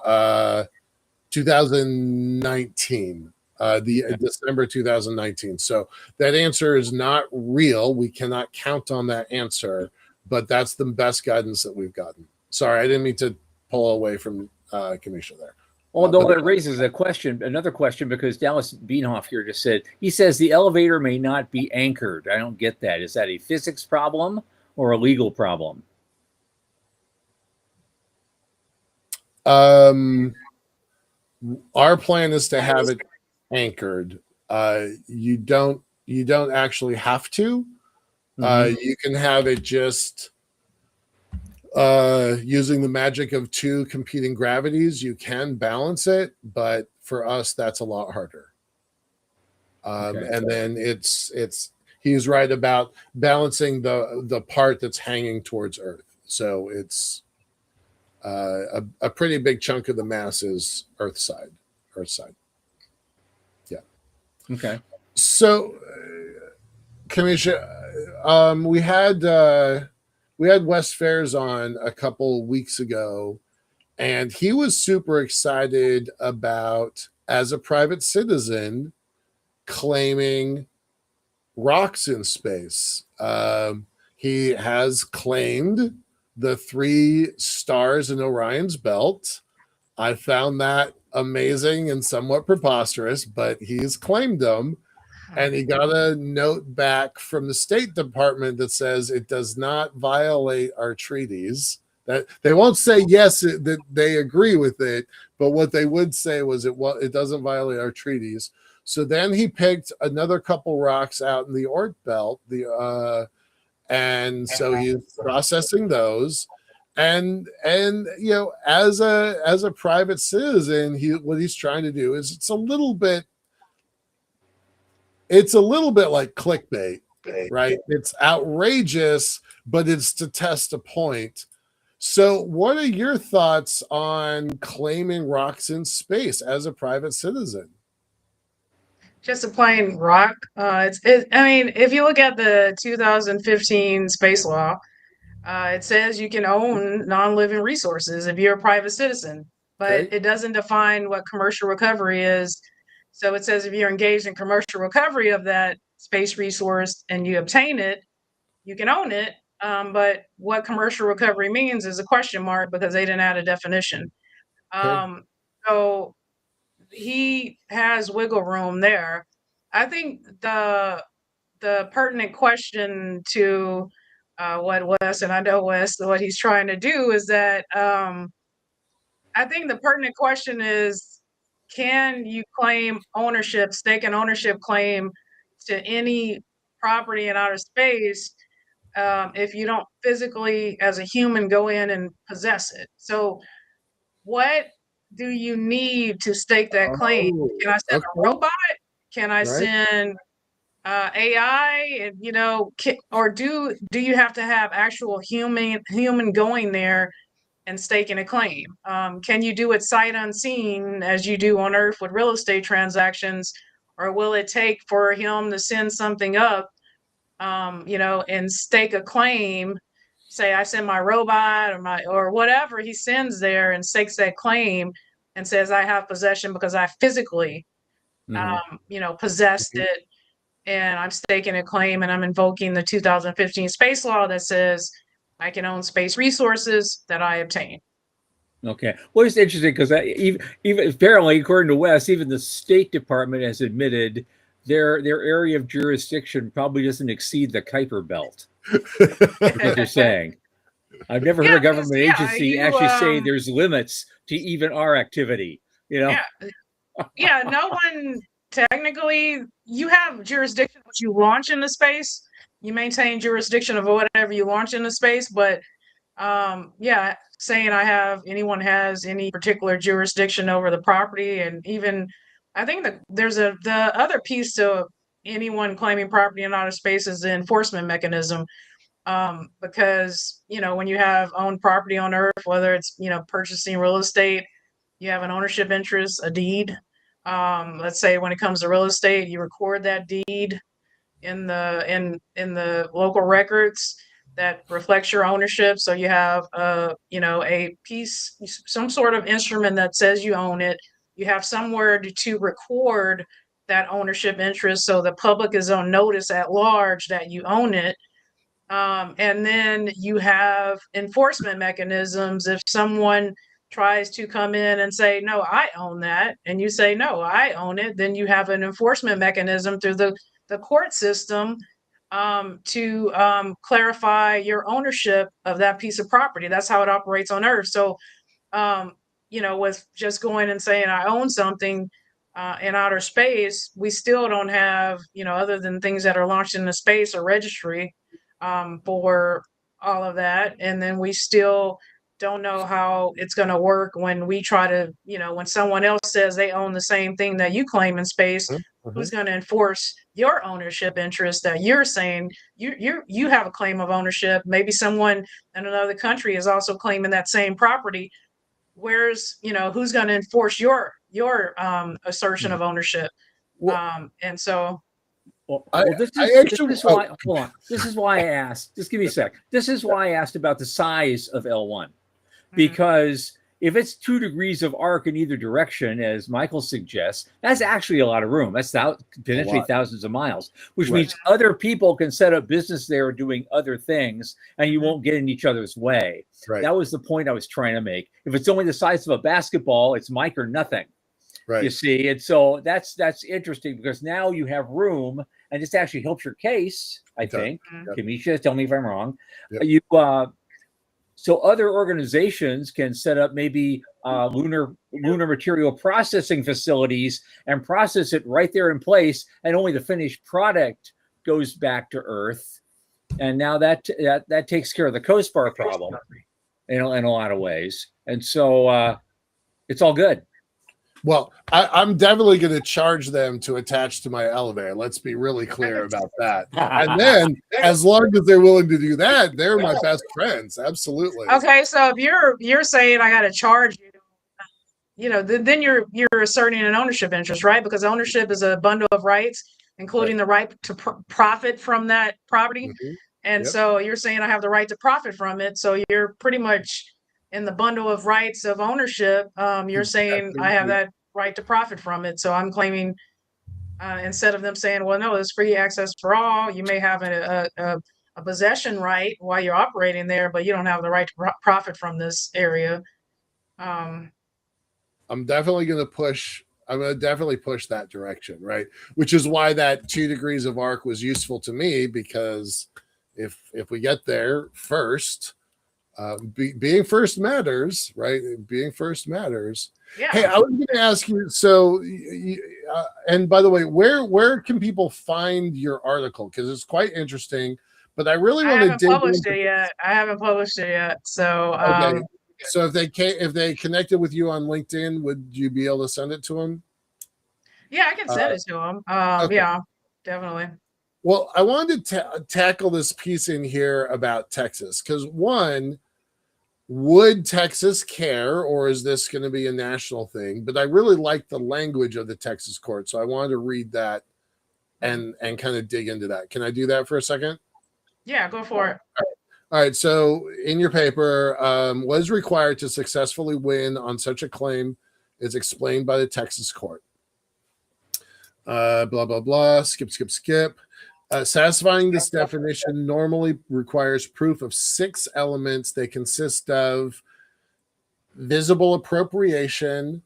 2019. December 2019. So that answer is not real. We cannot count on that answer, but that's the best guidance that we've gotten. Sorry, I didn't mean to pull away from Camisha there. Although that raises another question, because Dallas Beanhoff here just said, he says the elevator may not be anchored. I don't get that. Is that a physics problem or a legal problem? Our plan is to have it anchored. You don't actually have to. You can have it just using the magic of 2 competing gravities. You can balance it, but for us, that's a lot harder. And then he's right about balancing the part that's hanging towards Earth. So it's a pretty big chunk of the mass is Earth side, Earth side. Yeah. Okay. So, Camisha, we had Wes Fairs on a couple weeks ago, and he was super excited about, as a private citizen, claiming rocks in space. He has claimed the 3 stars in Orion's belt. I found that amazing and somewhat preposterous, but he's claimed them. And he got a note back from the State Department that says it does not violate our treaties. That they won't say yes, that they agree with it, but what they would say was it doesn't violate our treaties. So then he picked another couple rocks out in the Oort belt, and so he's processing those. And you know, as a private citizen, what he's trying to do is it's a little bit like clickbait, right? It's outrageous, but it's to test a point. So what are your thoughts on claiming rocks in space as a private citizen? Just a plain rock. I mean, if you look at the 2015 space law, it says you can own non-living resources if you're a private citizen, but it doesn't define what commercial recovery is. So it says if you're engaged in commercial recovery of that space resource and you obtain it, you can own it. But what commercial recovery means is a question mark because they didn't add a definition. So he has wiggle room there. I think the pertinent question to what Wes, and I know Wes, what he's trying to do is that I think the pertinent question is, can you claim ownership, stake and ownership claim to any property in outer space if you don't physically, as a human, go in and possess it? So what do you need to stake that claim? Can I send a robot? Can I send AI? And you know, or do you have to have actual human going there and staking a claim? Can you do it sight unseen as you do on Earth with real estate transactions, or will it take for him to send something up, you know, and stake a claim? Say I send my robot or whatever he sends there and stakes that claim and says I have possession because I physically, you know, possessed it, and I'm staking a claim and I'm invoking the 2015 space law that says I can own space resources that I obtain. Okay. Well, it's interesting because even apparently, according to Wes, even the State Department has admitted their area of jurisdiction probably doesn't exceed the Kuiper Belt. What they're saying. I've never heard a government agency actually say there's limits to even our activity. You know. Yeah. No one technically. You have jurisdiction what you launch into space. You maintain jurisdiction of whatever you launch into space, but saying anyone has any particular jurisdiction over the property, and even I think that there's the other piece to anyone claiming property in outer space is the enforcement mechanism. Because you know, when you have owned property on Earth, whether it's, you know, purchasing real estate, you have an ownership interest, a deed. Let's say when it comes to real estate, you record that deed in the local records that reflects your ownership. So you have you know, a piece, some sort of instrument that says you own it. You have somewhere to record that ownership interest so the public is on notice at large that you own it. And then you have enforcement mechanisms. If someone tries to come in and say, no, I own that, and you say, no, I own it, then you have an enforcement mechanism through the court system to clarify your ownership of that piece of property. That's how it operates on Earth. So, you know, with just going and saying I own something in outer space, we still don't have, you know, other than things that are launched into space or registry for all of that. And then we still don't know how it's going to work when we try to, you know, when someone else says they own the same thing that you claim in space, who's going to enforce your ownership interest that you're saying you have a claim of ownership? Maybe someone in another country is also claiming that same property. Where's, you know, who's going to enforce your your assertion of ownership. And so this is why. Hold on. This is why I asked. Just give me a sec. This is why I asked about the size of L1, because if it's 2 degrees of arc in either direction, as Michael suggests, that's actually a lot of room. That's potentially thousands of miles, which means other people can set up business there doing other things, and you won't get in each other's way. Right. That was the point I was trying to make. If it's only the size of a basketball, it's Mike or nothing. Right. You see, and so that's interesting, because now you have room, and this actually helps your case, I think. Camisha, tell me if I'm wrong. So other organizations can set up maybe lunar material processing facilities and process it right there in place, and only the finished product goes back to Earth. And now that takes care of the COSPAR problem, in a lot of ways. And so it's all good. Well, I'm definitely going to charge them to attach to my elevator. Let's be really clear about that. And then, as long as they're willing to do that, they're my best friends. Absolutely. Okay, so if you're saying I got to charge you, then you're asserting an ownership interest, right? Because ownership is a bundle of rights, including the right to profit from that property. And so you're saying I have the right to profit from it. So you're pretty much in the bundle of rights of ownership. You're saying I have that right to profit from it. So I'm claiming, instead of them saying, well, no, it's free access for all, you may have a possession right while you're operating there, but you don't have the right to profit from this area. I'm definitely going to push that direction, right? Which is why that 2 degrees of arc was useful to me, because if we get there first, being first matters, right? Being first matters. Yeah. Hey, I was going to ask you. So, and by the way, where can people find your article? Because it's quite interesting. But I really want to dig into. I haven't published it yet. So, okay. So if they connected with you on LinkedIn, would you be able to send it to them? Yeah, I can send it to them. Okay. Yeah, definitely. Well, I wanted to tackle this piece in here about Texas, because one, would Texas care, or is this going to be a national thing? But I really like the language of the Texas court, so I wanted to read that and kind of dig into that. Can I do that for a second? Yeah, go for it. All right. So in your paper, what is required to successfully win on such a claim is explained by the Texas court. Blah, blah, blah. Skip. Satisfying this definition normally requires proof of 6 elements. They consist of visible appropriation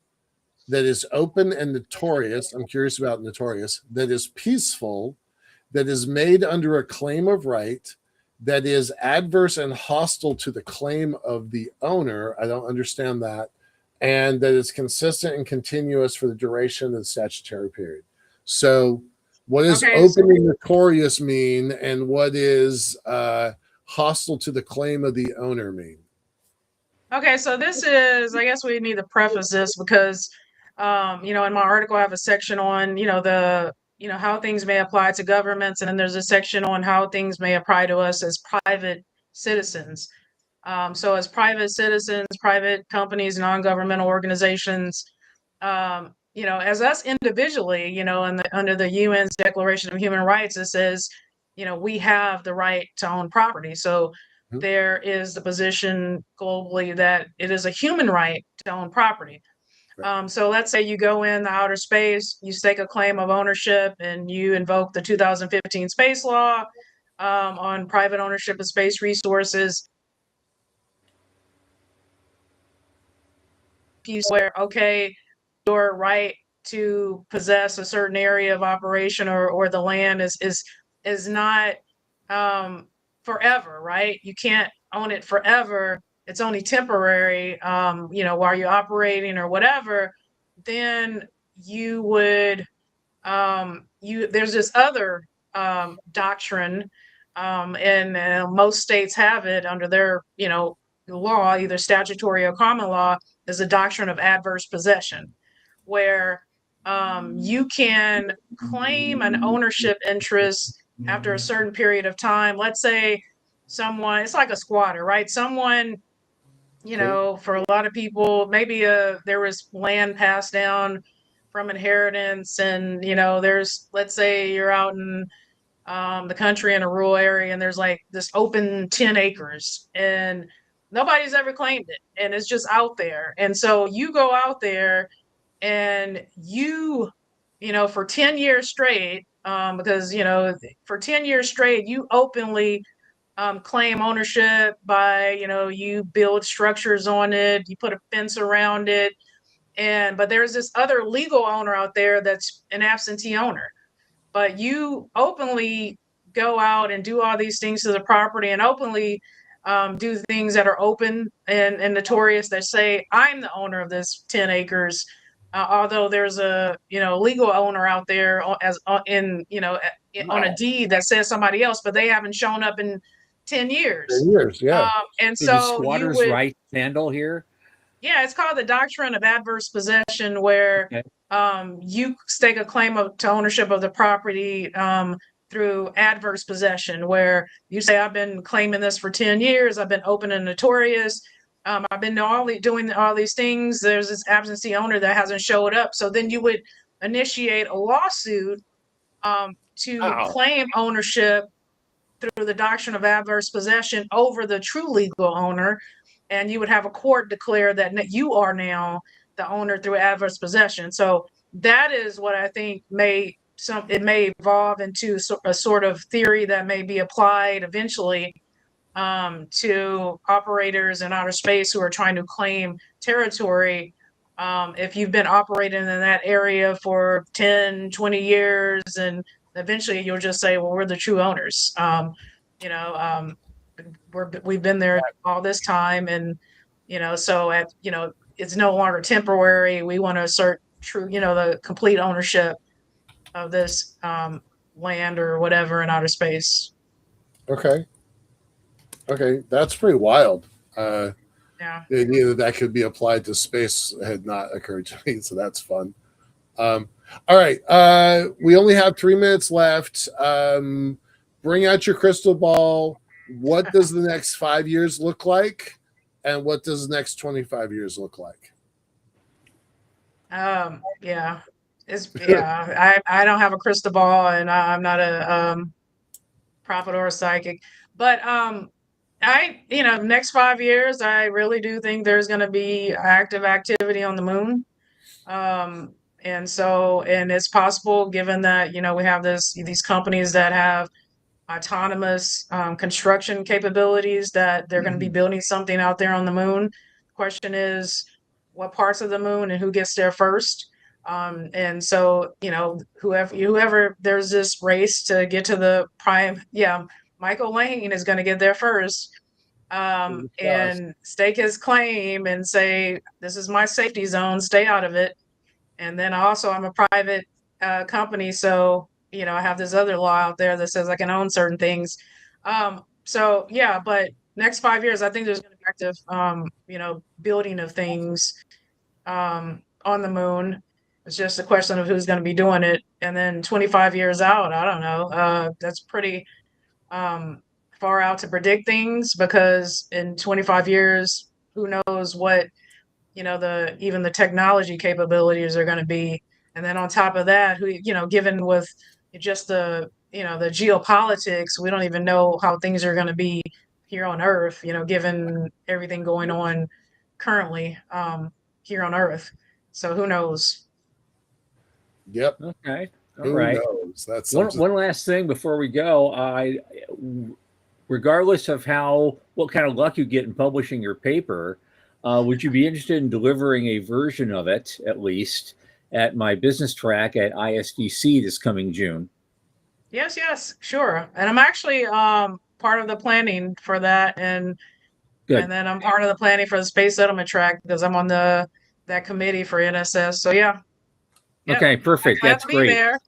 that is open and notorious. I'm curious about notorious. That is peaceful, that is made under a claim of right, that is adverse and hostile to the claim of the owner. I don't understand that. And that is consistent and continuous for the duration of the statutory period. So what does open and notorious mean, and what is hostile to the claim of the owner mean? Okay, so this is, I guess we need to preface this because, in my article I have a section on, how things may apply to governments, and then there's a section on how things may apply to us as private citizens. So as private citizens, private companies, non-governmental organizations, as us individually, under the UN's Declaration of Human Rights, it says, we have the right to own property. So there is the position globally that it is a human right to own property. So let's say you go in the outer space, you stake a claim of ownership, and you invoke the 2015 space law on private ownership of space resources. Where, your right to possess a certain area of operation or the land is not forever, right? You can't own it forever. It's only temporary, while you're operating or whatever. Then you would, there's this other doctrine, and most states have it under their, law, either statutory or common law, is the doctrine of adverse possession, where you can claim an ownership interest after a certain period of time. Let's say someone, it's like a squatter, right? Someone you know, for a lot of people, maybe there was land passed down from inheritance, and you know, let's say you're out in the country in a rural area, and there's like this open 10 acres, and nobody's ever claimed it, and it's just out there. And so you go out there and you know, for 10 years straight, because you know, for 10 years straight, you openly claim ownership by, you know, you build structures on it, you put a fence around it, but there's this other legal owner out there that's an absentee owner, but you openly go out and do all these things to the property, and openly do things that are open and notorious that say I'm the owner of this 10 acres, although there's a, you know, legal owner out there as in, you know, on a deed that says somebody else, but they haven't shown up in 10 years. 10 years, yeah. And So so the squatter's right handle here. Yeah, it's called the doctrine of adverse possession, where you stake a claim to ownership of the property through adverse possession, where you say, I've been claiming this for 10 years, I've been open and notorious, I've been doing all these things, there's this absentee owner that hasn't showed up. So then you would initiate a lawsuit to claim ownership through the doctrine of adverse possession over the true legal owner, and you would have a court declare that you are now the owner through adverse possession. So that is what I think may evolve into a sort of theory that may be applied eventually to operators in outer space who are trying to claim territory. If you've been operating in that area for 10, 20 years, and eventually you'll just say, well, we're the true owners. You know, we've been there all this time, and you know, so you know, it's no longer temporary. We want to assert true, you know, the complete ownership of this land or whatever in outer space. Okay, that's pretty wild. Yeah, the idea that could be applied to space had not occurred to me, so that's fun. All right, we only have 3 minutes left. Bring out your crystal ball. What does the next 5 years look like, and what does the next 25 years look like? Yeah, I don't have a crystal ball, and I'm not a prophet or a psychic, but you know, next 5 years, I really do think there's going to be active activity on the moon. And it's possible, given that, you know, we have these companies that have autonomous construction capabilities, that they're going to be building something out there on the moon. The question is, what parts of the moon and who gets there first? And so, you know, whoever, there's this race to get to the prime. Yeah, Michael Lane is going to get there first, and stake his claim and say, this is my safety zone, stay out of it. And then also, I'm a private company, so you know, I have this other law out there that says I can own certain things. So yeah, but next 5 years, I think there's going to be active, you know, building of things on the moon. It's just a question of who's going to be doing it. And then 25 years out, I don't know. That's pretty far out to predict things, because in 25 years, who knows what, you know, even the technology capabilities are going to be. And then on top of that, who, you know, given with just the, you know, the geopolitics, we don't even know how things are going to be here on Earth, you know, given everything going on currently here on Earth. So who knows? Yep. Okay. All who right. knows? That's one last thing before we go. Regardless of what kind of luck you get in publishing your paper, would you be interested in delivering a version of it, at least, at my business track at ISDC this coming June? Yes, sure. And I'm actually part of the planning for that, and Good. And then I'm part of the planning for the space settlement track, because I'm on that committee for NSS. So yeah. Okay, perfect. That's great. There.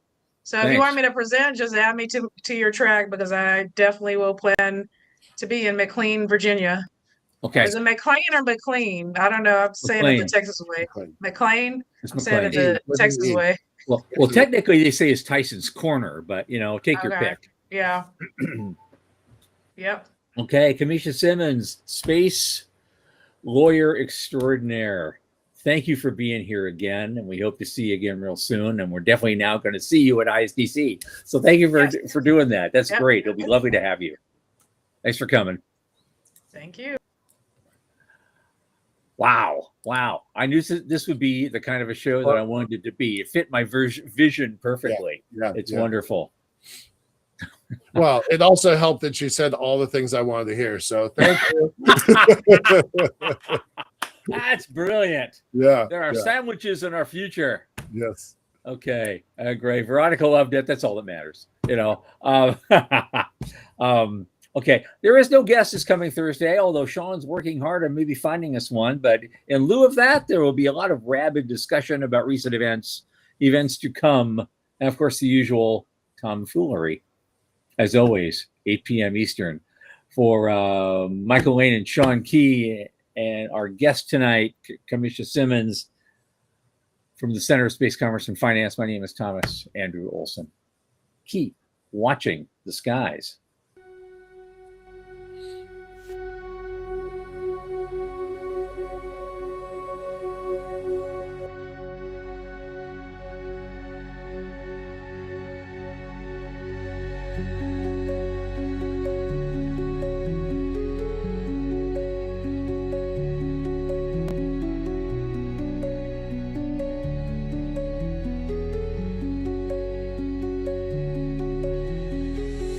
So if you want me to present, just add me to your track, because I definitely will plan to be in McLean, Virginia. Okay. Is it McLean or McLean? I don't know. I'm saying it the Texas way. McLean. I'm saying it the Texas way. Well, technically they say it's Tyson's Corner, but you know, take your pick. Yeah. Yep. Okay, Camisha Simmons, space lawyer extraordinaire. Thank you for being here again, and we hope to see you again real soon. And we're definitely now going to see you at ISDC. So thank you for doing that. That's great. It'll be lovely to have you. Thanks for coming. Thank you. Wow. I knew this would be the kind of a show that I wanted it to be. It fit my vision perfectly. It's wonderful. Well, it also helped that she said all the things I wanted to hear. So thank you. That's brilliant. Yeah. There are sandwiches in our future. Yes. Okay. Great. Veronica loved it. That's all that matters. Okay. There is no guest this coming Thursday, although Sean's working hard on maybe finding us one. But in lieu of that, there will be a lot of rabid discussion about recent events to come, and of course the usual tomfoolery. As always, 8 p.m. Eastern. For Michael Lane and Sean Key and our guest tonight, Camisha Simmons from the Center of Space Commerce and Finance, my name is Thomas Andrew Olson. Keep watching the skies.